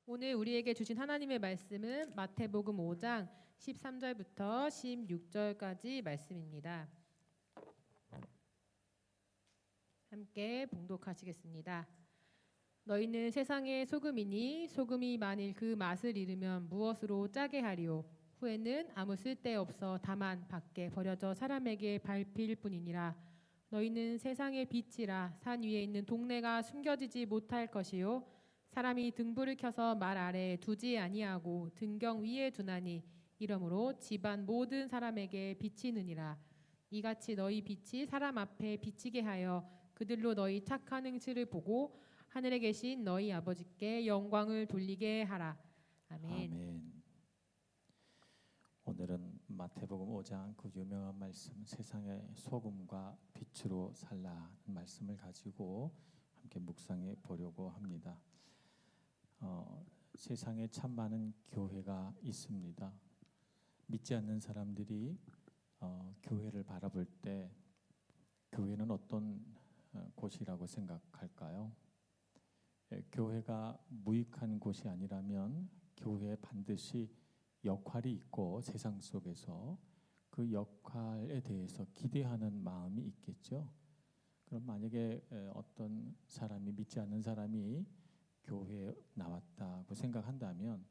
오늘 우리에게 주신 하나님의 말씀은 마태복음 5장 13절부터 16절까지 말씀입니다. 함께 봉독하시겠습니다. 너희는 세상의 소금이니 소금이 만일 그 맛을 잃으면 무엇으로 짜게 하리요? 후에는 아무 쓸데없어 다만 밖에 버려져 사람에게 밟힐 뿐이니라. 너희는 세상의 빛이라. 산 위에 있는 동네가 숨겨지지 못할 것이요 사람이 등불을 켜서 말 아래에 두지 아니하고 등경 위에 두나니 이러므로 집안 모든 사람에게 비치느니라. 이같이 너희 빛이 사람 앞에 비치게 하여 그들로 너희 착한 행실을 보고 하늘에 계신 너희 아버지께 영광을 돌리게 하라. 아멘. 아멘. 오늘은 마태복음 5장 그 유명한 말씀 세상의 소금과 빛으로 살라는 말씀을 가지고 함께 묵상해 보려고 합니다. 세상에 참 많은 교회가 있습니다. 믿지 않는 사람들이 교회를 바라볼 때 교회는 어떤 곳이라고 생각할까요? 교회가 무익한 곳이 아니라면 교회에 반드시 역할이 있고 세상 속에서 그 역할에 대해서 기대하는 마음이 있겠죠. 그럼 만약에 어떤 사람이 믿지 않는 사람이 교회에 나왔다고 생각한다면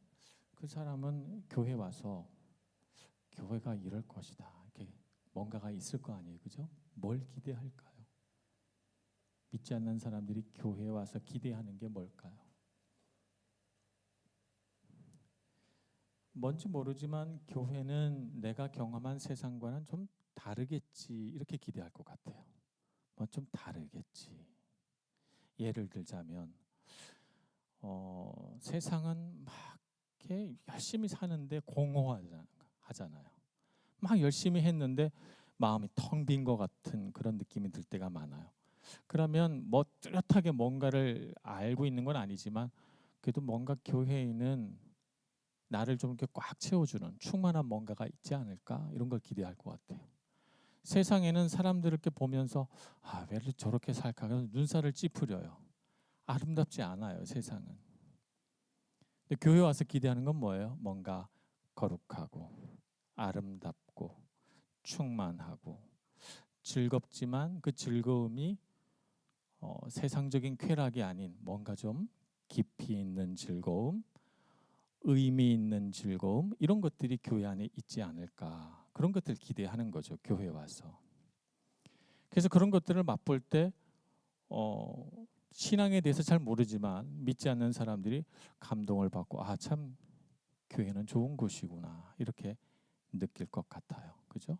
그 사람은 교회 와서 교회가 이럴 것이다 이렇게 뭔가가 있을 거 아니에요, 그죠? 뭘 기대할까요? 믿지 않는 사람들이 교회에 와서 기대하는 게 뭘까요? 뭔지 모르지만 교회는 내가 경험한 세상과는 좀 다르겠지 이렇게 기대할 것 같아요. 뭐 좀 다르겠지. 예를 들자면 세상은 막 이렇게 열심히 사는데 공허하잖아요. 막 열심히 했는데 마음이 텅 빈 것 같은 그런 느낌이 들 때가 많아요. 그러면 뭐 뚜렷하게 뭔가를 알고 있는 건 아니지만 그래도 뭔가 교회에는 나를 좀 이렇게 꽉 채워주는 충만한 뭔가가 있지 않을까 이런 걸 기대할 것 같아요. 세상에는 사람들을 이렇게 보면서 왜 저렇게 살까 눈살을 찌푸려요. 아름답지 않아요, 세상은. 근데 교회 와서 기대하는 건 뭐예요? 뭔가 거룩하고 아름답고 충만하고 즐겁지만 그 즐거움이 세상적인 쾌락이 아닌 뭔가 좀 깊이 있는 즐거움, 의미 있는 즐거움 이런 것들이 교회 안에 있지 않을까 그런 것들을 기대하는 거죠, 교회 와서. 그래서 그런 것들을 맛볼 때 신앙에 대해서 잘 모르지만 믿지 않는 사람들이 감동을 받고 참 교회는 좋은 곳이구나 이렇게 느낄 것 같아요, 그죠?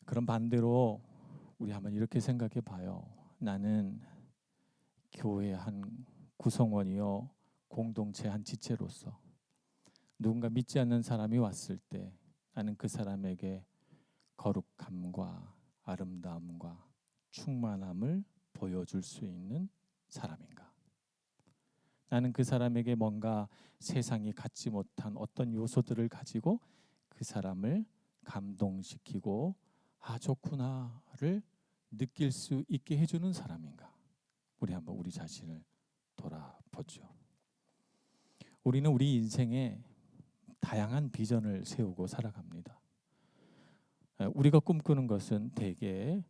그럼 반대로 우리 한번 이렇게 생각해 봐요. 나는 교회 한 구성원이요 공동체 한 지체로서 누군가 믿지 않는 사람이 왔을 때 나는 그 사람에게 거룩함과 아름다움과 충만함을 보여줄 수 있는 사람인가? 나는 그 사람에게 뭔가 세상이 갖지 못한 어떤 요소들을 가지고 그 사람을 감동시키고 좋구나를 느낄 수 있게 해주는 사람인가? 우리 한번 우리 자신을 돌아보죠. 우리는 우리 인생에 다양한 비전을 세우고 살아갑니다. 우리가 꿈꾸는 것은 대개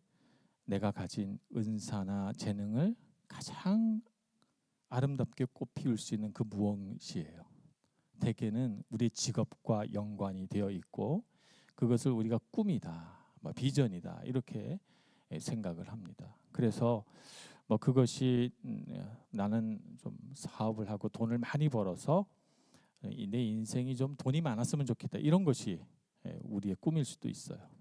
내가 가진 은사나 재능을 가장 아름답게 꽃피울 수 있는 그 무엇이에요. 대개는 우리 직업과 연관이 되어 있고 그것을 우리가 꿈이다, 비전이다 이렇게 생각을 합니다. 그래서 그것이 나는 좀 사업을 하고 돈을 많이 벌어서 내 인생이 좀 돈이 많았으면 좋겠다 이런 것이 우리의 꿈일 수도 있어요.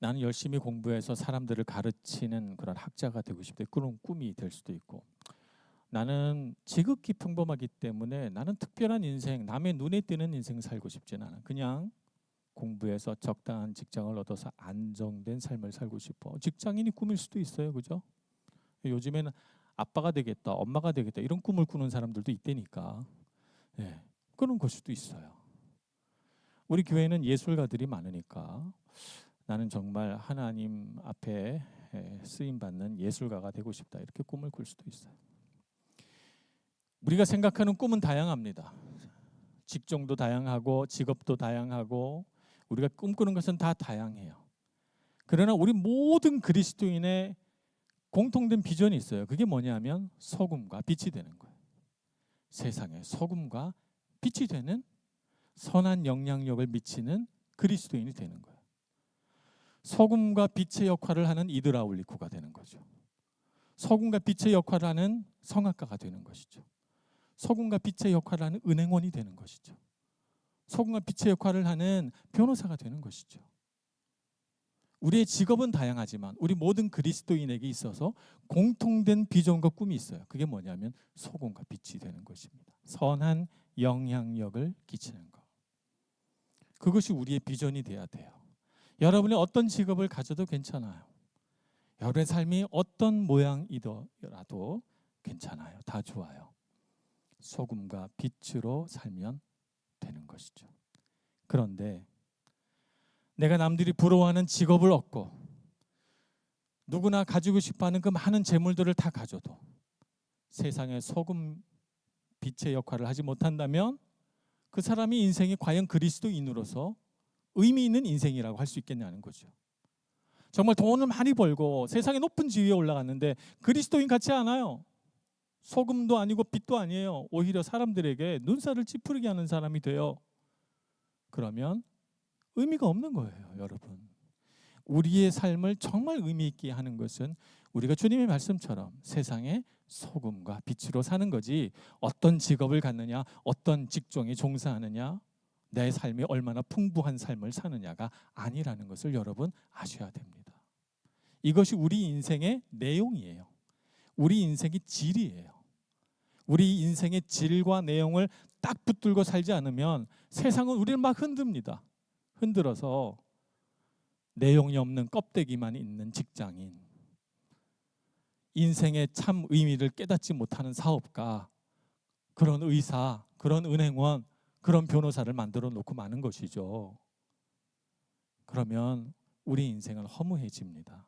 나는 열심히 공부해서 사람들을 가르치는 그런 학자가 되고 싶다 그런 꿈이 될 수도 있고 나는 지극히 평범하기 때문에 나는 특별한 인생 남의 눈에 띄는 인생 살고 싶지는 않아. 그냥 공부해서 적당한 직장을 얻어서 안정된 삶을 살고 싶어. 직장인이 꿈일 수도 있어요, 그죠? 요즘에는 아빠가 되겠다, 엄마가 되겠다 이런 꿈을 꾸는 사람들도 있다니까. 그런 걸 수도 있어요. 우리 교회는 예술가들이 많으니까 나는 정말 하나님 앞에 쓰임 받는 예술가가 되고 싶다 이렇게 꿈을 꿀 수도 있어요. 우리가 생각하는 꿈은 다양합니다. 직종도 다양하고 직업도 다양하고 우리가 꿈꾸는 것은 다 다양해요. 그러나 우리 모든 그리스도인의 공통된 비전이 있어요. 그게 뭐냐면 소금과 빛이 되는 거예요. 세상에 소금과 빛이 되는 선한 영향력을 미치는 그리스도인이 되는 거예요. 소금과 빛의 역할을 하는 이드라울리쿠가 되는 거죠. 소금과 빛의 역할을 하는 성악가가 되는 것이죠. 소금과 빛의 역할을 하는 은행원이 되는 것이죠. 소금과 빛의 역할을 하는 변호사가 되는 것이죠. 우리의 직업은 다양하지만 우리 모든 그리스도인에게 있어서 공통된 비전과 꿈이 있어요. 그게 뭐냐면 소금과 빛이 되는 것입니다. 선한 영향력을 끼치는 것. 그것이 우리의 비전이 돼야 돼요. 여러분이 어떤 직업을 가져도 괜찮아요. 여러분의 삶이 어떤 모양이더라도 괜찮아요. 다 좋아요. 소금과 빛으로 살면 되는 것이죠. 그런데 내가 남들이 부러워하는 직업을 얻고 누구나 가지고 싶어하는 그 많은 재물들을 다 가져도 세상에 소금 빛의 역할을 하지 못한다면 그 사람이 인생이 과연 그리스도인으로서 의미 있는 인생이라고 할 수 있겠냐는 거죠. 정말 돈을 많이 벌고 세상의 높은 지위에 올라갔는데 그리스도인 같지 않아요. 소금도 아니고 빛도 아니에요. 오히려 사람들에게 눈살을 찌푸리게 하는 사람이 돼요. 그러면 의미가 없는 거예요, 여러분. 우리의 삶을 정말 의미 있게 하는 것은 우리가 주님의 말씀처럼 세상에 소금과 빛으로 사는 거지, 어떤 직업을 갖느냐, 어떤 직종에 종사하느냐, 내 삶이 얼마나 풍부한 삶을 사느냐가 아니라는 것을 여러분 아셔야 됩니다. 이것이 우리 인생의 내용이에요. 우리 인생의 질이에요. 우리 인생의 질과 내용을 딱 붙들고 살지 않으면 세상은 우리를 막 흔듭니다. 흔들어서 내용이 없는 껍데기만 있는 직장인, 인생의 참 의미를 깨닫지 못하는 사업가, 그런 의사, 그런 은행원, 그런 변호사를 만들어 놓고 마는 것이죠. 그러면 우리 인생은 허무해집니다.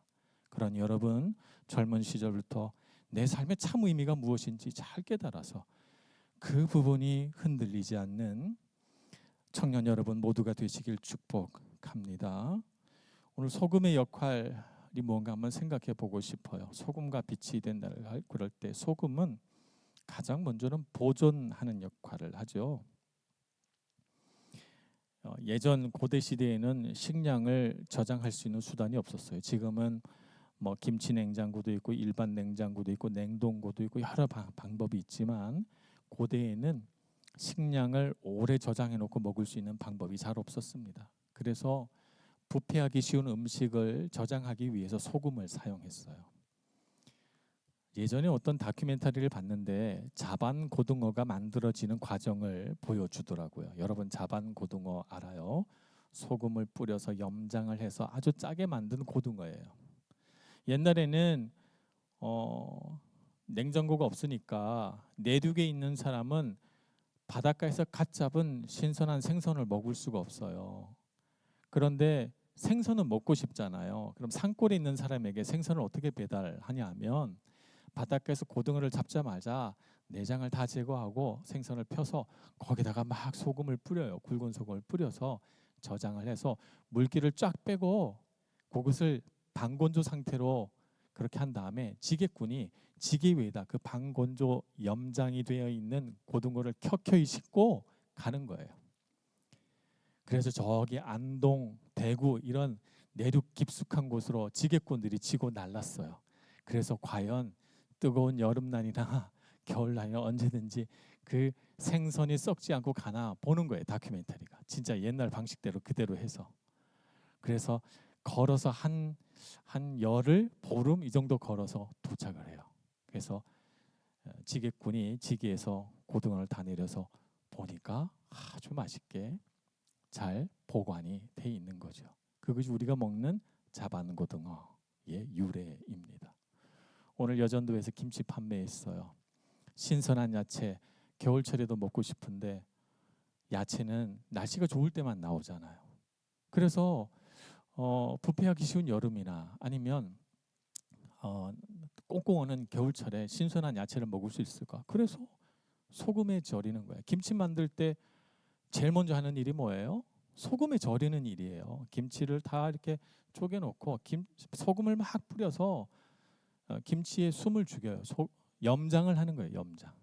그러니 여러분, 젊은 시절부터 내 삶의 참 의미가 무엇인지 잘 깨달아서 그 부분이 흔들리지 않는 청년 여러분 모두가 되시길 축복합니다. 오늘 소금의 역할이 뭔가 한번 생각해 보고 싶어요. 소금과 빛이 된다를 그럴 때 소금은 가장 먼저는 보존하는 역할을 하죠. 예전 고대 시대에는 식량을 저장할 수 있는 수단이 없었어요. 지금은 뭐 김치 냉장고도 있고 일반 냉장고도 있고 냉동고도 있고 여러 방법이 있지만 고대에는 식량을 오래 저장해 놓고 먹을 수 있는 방법이 잘 없었습니다. 그래서 부패하기 쉬운 음식을 저장하기 위해서 소금을 사용했어요. 예전에 어떤 다큐멘터리를 봤는데 자반 고등어가 만들어지는 과정을 보여주더라고요. 여러분 자반 고등어 알아요? 소금을 뿌려서 염장을 해서 아주 짜게 만든 고등어예요. 옛날에는 냉장고가 없으니까 내륙에 있는 사람은 바닷가에서 갓 잡은 신선한 생선을 먹을 수가 없어요. 그런데 생선은 먹고 싶잖아요. 그럼 산골에 있는 사람에게 생선을 어떻게 배달하냐 하면 바닷가에서 고등어를 잡자마자 내장을 다 제거하고 생선을 펴서 거기다가 막 소금을 뿌려요. 굵은 소금을 뿌려서 저장을 해서 물기를 쫙 빼고 그것을 반건조 상태로 그렇게 한 다음에 지게꾼이 지게 위에다 그 반건조 염장이 되어 있는 고등어를 켜켜이 싣고 가는 거예요. 그래서 저기 안동, 대구 이런 내륙 깊숙한 곳으로 지게꾼들이 지고 날랐어요. 그래서 과연 뜨거운 여름날이나 겨울날이나 언제든지 그 생선이 썩지 않고 가나 보는 거예요. 다큐멘터리가 진짜 옛날 방식대로 그대로 해서. 그래서 걸어서 한 열흘, 보름 이 정도 걸어서 도착을 해요. 그래서 지게꾼이 지게에서 고등어를 다 내려서 보니까 아주 맛있게 잘 보관이 돼 있는 거죠. 그것이 우리가 먹는 자반고등어의 유래입니다. 오늘 여전도에서 김치 판매했어요. 신선한 야채, 겨울철에도 먹고 싶은데 야채는 날씨가 좋을 때만 나오잖아요. 그래서 부패하기 쉬운 여름이나 아니면 꽁꽁 오는 겨울철에 신선한 야채를 먹을 수 있을까? 그래서 소금에 절이는 거예요. 김치 만들 때 제일 먼저 하는 일이 뭐예요? 소금에 절이는 일이에요. 김치를 다 이렇게 쪼개놓고 소금을 막 뿌려서 김치에 숨을 죽여요. 염장을 하는 거예요. 염장.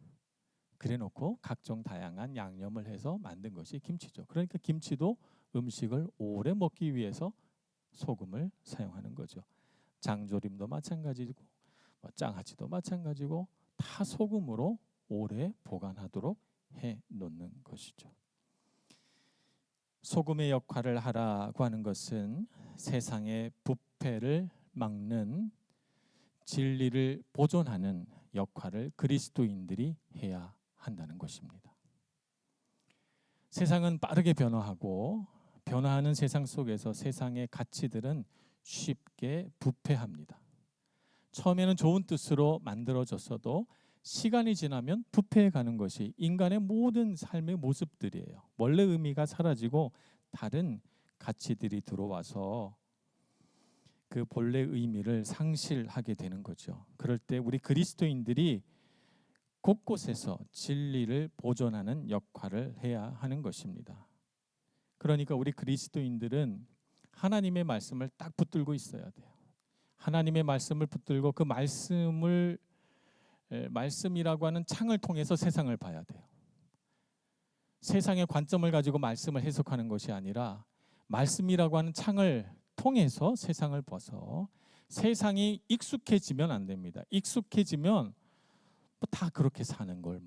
그래놓고 각종 다양한 양념을 해서 만든 것이 김치죠. 그러니까 김치도 음식을 오래 먹기 위해서 소금을 사용하는 거죠. 장조림도 마찬가지고 장아찌도 마찬가지고 다 소금으로 오래 보관하도록 해 놓는 것이죠. 소금의 역할을 하라고 하는 것은 세상의 부패를 막는, 진리를 보존하는 역할을 그리스도인들이 해야 한다는 것입니다. 세상은 빠르게 변화하고 변화하는 세상 속에서 세상의 가치들은 쉽게 부패합니다. 처음에는 좋은 뜻으로 만들어졌어도 시간이 지나면 부패해 가는 것이 인간의 모든 삶의 모습들이에요. 원래 의미가 사라지고 다른 가치들이 들어와서 그 본래 의미를 상실하게 되는 거죠. 그럴 때 우리 그리스도인들이 곳곳에서 진리를 보존하는 역할을 해야 하는 것입니다. 그러니까 우리 그리스도인들은 하나님의 말씀을 딱 붙들고 있어야 돼요. 하나님의 말씀을 붙들고 그 말씀이라고 하는 창을 통해서 세상을 봐야 돼요. 세상의 관점을 가지고 말씀을 해석하는 것이 아니라 말씀이라고 하는 창을 통해서 세상을 봐서 세상이 익숙해지면 안 됩니다. 익숙해지면 다 그렇게 사는 걸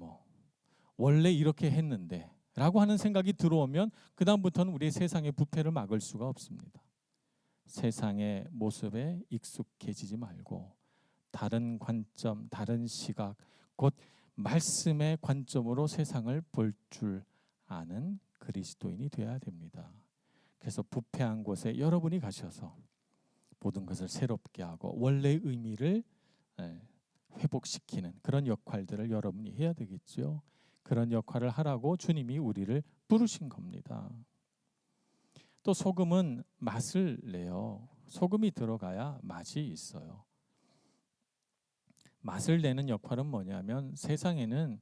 원래 이렇게 했는데 라고 하는 생각이 들어오면 그 다음부터는 우리의 세상의 부패를 막을 수가 없습니다. 세상의 모습에 익숙해지지 말고 다른 관점, 다른 시각, 곧 말씀의 관점으로 세상을 볼 줄 아는 그리스도인이 되어야 됩니다. 그래서 부패한 곳에 여러분이 가셔서 모든 것을 새롭게 하고 원래의 의미를 회복시키는 그런 역할들을 여러분이 해야 되겠죠. 그런 역할을 하라고 주님이 우리를 부르신 겁니다. 또 소금은 맛을 내요. 소금이 들어가야 맛이 있어요. 맛을 내는 역할은 뭐냐면 세상에는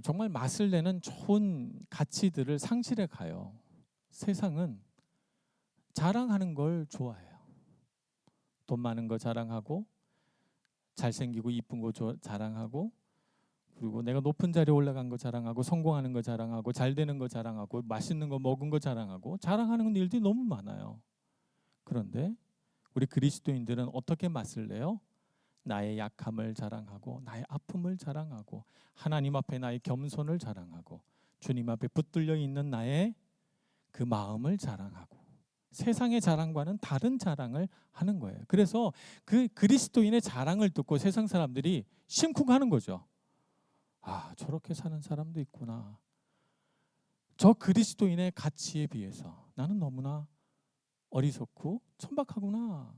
정말 맛을 내는 좋은 가치들을 상실해 가요. 세상은 자랑하는 걸 좋아해요. 돈 많은 거 자랑하고 잘생기고 이쁜 거 자랑하고 그리고 내가 높은 자리에 올라간 거 자랑하고 성공하는 거 자랑하고 잘 되는 거 자랑하고 맛있는 거 먹은 거 자랑하고 자랑하는 일들이 너무 많아요. 그런데 우리 그리스도인들은 어떻게 맛을 내요? 나의 약함을 자랑하고 나의 아픔을 자랑하고 하나님 앞에 나의 겸손을 자랑하고 주님 앞에 붙들려 있는 나의 그 마음을 자랑하고 세상의 자랑과는 다른 자랑을 하는 거예요. 그래서 그 그리스도인의 자랑을 듣고 세상 사람들이 심쿵하는 거죠. 아, 저렇게 사는 사람도 있구나. 저 그리스도인의 가치에 비해서 나는 너무나 어리석고 천박하구나.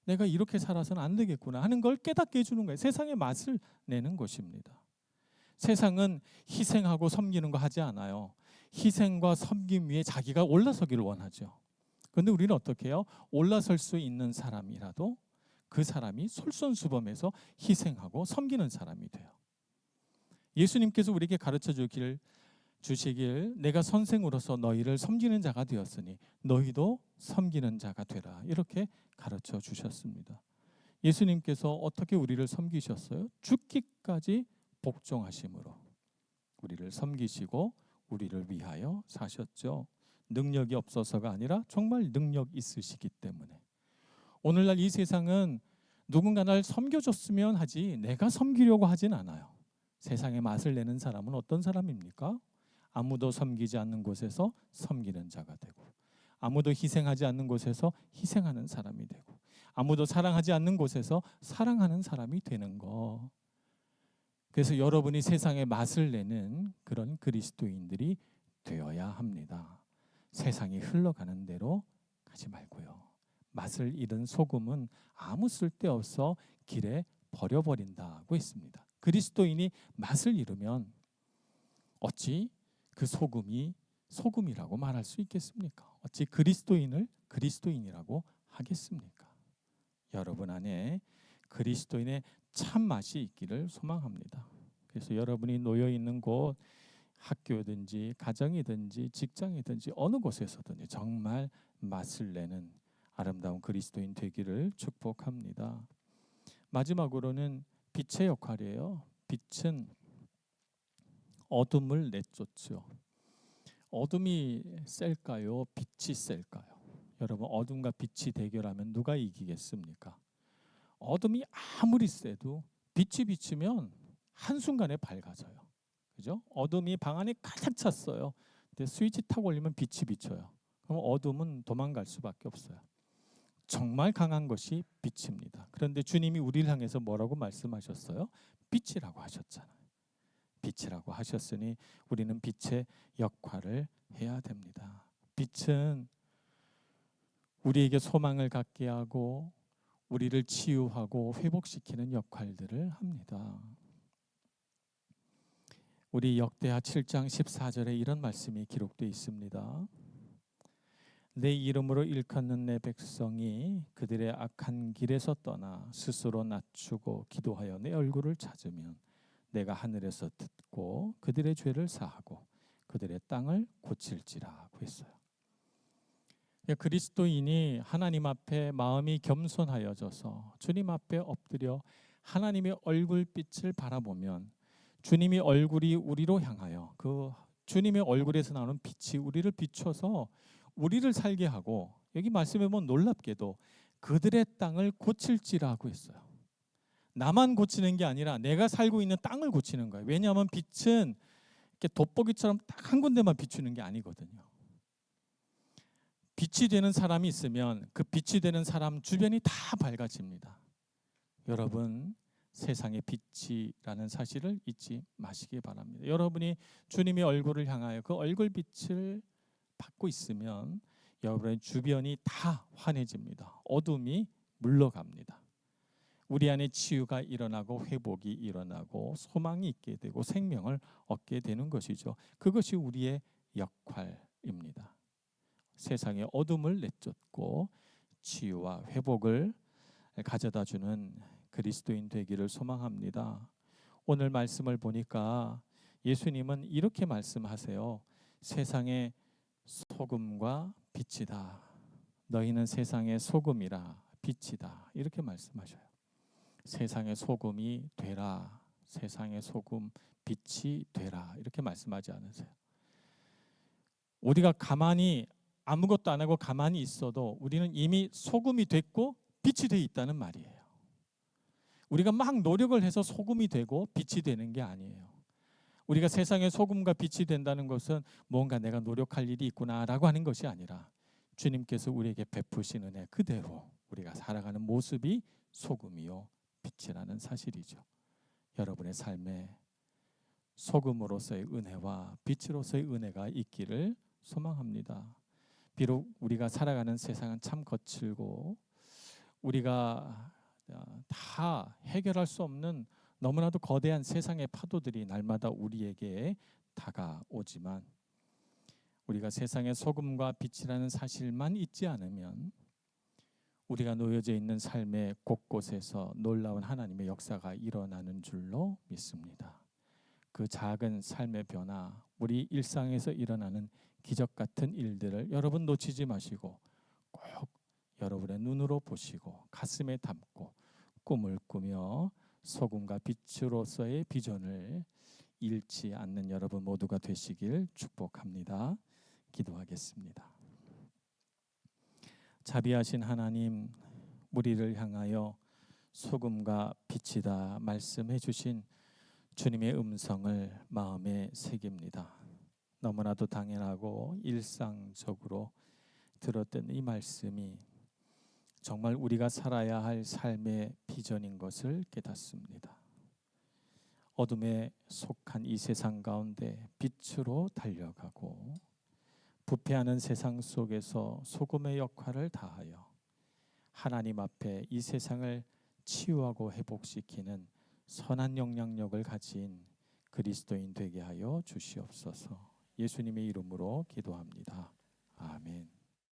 내가 이렇게 살아서는 안 되겠구나 하는 걸 깨닫게 해주는 거예요. 세상의 맛을 내는 것입니다. 세상은 희생하고 섬기는 거 하지 않아요. 희생과 섬김 위에 자기가 올라서기를 원하죠. 그런데 우리는 어떻게 해요? 올라설 수 있는 사람이라도 그 사람이 솔선수범해서 희생하고 섬기는 사람이 돼요. 예수님께서 우리에게 가르쳐 주시길 내가 선생으로서 너희를 섬기는 자가 되었으니 너희도 섬기는 자가 되라. 이렇게 가르쳐 주셨습니다. 예수님께서 어떻게 우리를 섬기셨어요? 죽기까지 복종하심으로 우리를 섬기시고 우리를 위하여 사셨죠. 능력이 없어서가 아니라 정말 능력 있으시기 때문에. 오늘날 이 세상은 누군가 날 섬겨줬으면 하지 내가 섬기려고 하진 않아요. 세상의 맛을 내는 사람은 어떤 사람입니까? 아무도 섬기지 않는 곳에서 섬기는 자가 되고 아무도 희생하지 않는 곳에서 희생하는 사람이 되고 아무도 사랑하지 않는 곳에서 사랑하는 사람이 되는 거. 그래서 여러분이 세상의 맛을 내는 그런 그리스도인들이 되어야 합니다. 세상이 흘러가는 대로 가지 말고요. 맛을 잃은 소금은 아무 쓸데없어 길에 버려버린다고 했습니다. 그리스도인이 맛을 잃으면 어찌 그 소금이 소금이라고 말할 수 있겠습니까? 어찌 그리스도인을 그리스도인이라고 하겠습니까? 여러분 안에 그리스도인의 참맛이 있기를 소망합니다. 그래서 여러분이 놓여 있는 곳, 학교든지 가정이든지 직장이든지 어느 곳에서든지 정말 맛을 내는 아름다운 그리스도인 되기를 축복합니다. 마지막으로는 빛의 역할이에요. 빛은 어둠을 내쫓죠. 어둠이 셀까요? 빛이 셀까요? 여러분, 어둠과 빛이 대결하면 누가 이기겠습니까? 어둠이 아무리 세도 빛이 비치면 한순간에 밝아져요. 그죠? 어둠이 방 안에 가득 찼어요. 근데 스위치 탁 올리면 빛이 비쳐요. 그럼 어둠은 도망갈 수밖에 없어요. 정말 강한 것이 빛입니다. 그런데 주님이 우리를 향해서 뭐라고 말씀하셨어요? 빛이라고 하셨잖아요. 빛이라고 하셨으니 우리는 빛의 역할을 해야 됩니다. 빛은 우리에게 소망을 갖게 하고 우리를 치유하고 회복시키는 역할들을 합니다. 우리 역대하 7장 14절에 이런 말씀이 기록되어 있습니다. 내 이름으로 일컫는 내 백성이 그들의 악한 길에서 떠나 스스로 낮추고 기도하여 내 얼굴을 찾으면 내가 하늘에서 듣고 그들의 죄를 사하고 그들의 땅을 고칠지라고 했어요. 그리스도인이 하나님 앞에 마음이 겸손하여져서 주님 앞에 엎드려 하나님의 얼굴빛을 바라보면 주님의 얼굴이 우리로 향하여 그 주님의 얼굴에서 나오는 빛이 우리를 비춰서 우리를 살게 하고, 여기 말씀해 보면 놀랍게도 그들의 땅을 고칠지라고 했어요. 나만 고치는 게 아니라 내가 살고 있는 땅을 고치는 거예요. 왜냐하면 빛은 이렇게 돋보기처럼 딱 한 군데만 비추는 게 아니거든요. 빛이 되는 사람이 있으면 그 빛이 되는 사람 주변이 다 밝아집니다. 여러분, 세상의 빛이라는 사실을 잊지 마시기 바랍니다. 여러분이 주님의 얼굴을 향하여 그 얼굴 빛을 받고 있으면 여러분의 주변이 다 환해집니다. 어둠이 물러갑니다. 우리 안에 치유가 일어나고 회복이 일어나고 소망이 있게 되고 생명을 얻게 되는 것이죠. 그것이 우리의 역할입니다. 세상의 어둠을 내쫓고 치유와 회복을 가져다주는 그리스도인 되기를 소망합니다. 오늘 말씀을 보니까 예수님은 이렇게 말씀하세요. 세상의 소금과 빛이다. 너희는 세상의 소금이라 빛이다. 이렇게 말씀하셔요. 세상의 소금이 되라. 세상의 소금 빛이 되라. 이렇게 말씀하지 않으세요. 우리가 가만히 아무것도 안 하고 가만히 있어도 우리는 이미 소금이 됐고 빛이 돼 있다는 말이에요. 우리가 막 노력을 해서 소금이 되고 빛이 되는 게 아니에요. 우리가 세상의 소금과 빛이 된다는 것은 뭔가 내가 노력할 일이 있구나라고 하는 것이 아니라 주님께서 우리에게 베푸신 은혜 그대로 우리가 살아가는 모습이 소금이요 빛이라는 사실이죠. 여러분의 삶에 소금으로서의 은혜와 빛으로서의 은혜가 있기를 소망합니다. 비록 우리가 살아가는 세상은 참 거칠고 우리가 다 해결할 수 없는 너무나도 거대한 세상의 파도들이 날마다 우리에게 다가오지만 우리가 세상의 소금과 빛이라는 사실만 잊지 않으면 우리가 놓여져 있는 삶의 곳곳에서 놀라운 하나님의 역사가 일어나는 줄로 믿습니다. 그 작은 삶의 변화, 우리 일상에서 일어나는 기적 같은 일들을 여러분 놓치지 마시고 꼭 여러분의 눈으로 보시고 가슴에 담고 꿈을 꾸며 소금과 빛으로서의 비전을 잃지 않는 여러분 모두가 되시길 축복합니다. 기도하겠습니다. 자비하신 하나님, 우리를 향하여 소금과 빛이다 말씀해 주신 주님의 음성을 마음에 새깁니다. 너무나도 당연하고 일상적으로 들었던 이 말씀이 정말 우리가 살아야 할 삶의 비전인 것을 깨닫습니다. 어둠에 속한 이 세상 가운데 빛으로 달려가고 부패하는 세상 속에서 소금의 역할을 다하여 하나님 앞에 이 세상을 치유하고 회복시키는 선한 영향력을 가진 그리스도인 되게 하여 주시옵소서. 예수님의 이름으로 기도합니다. 아멘.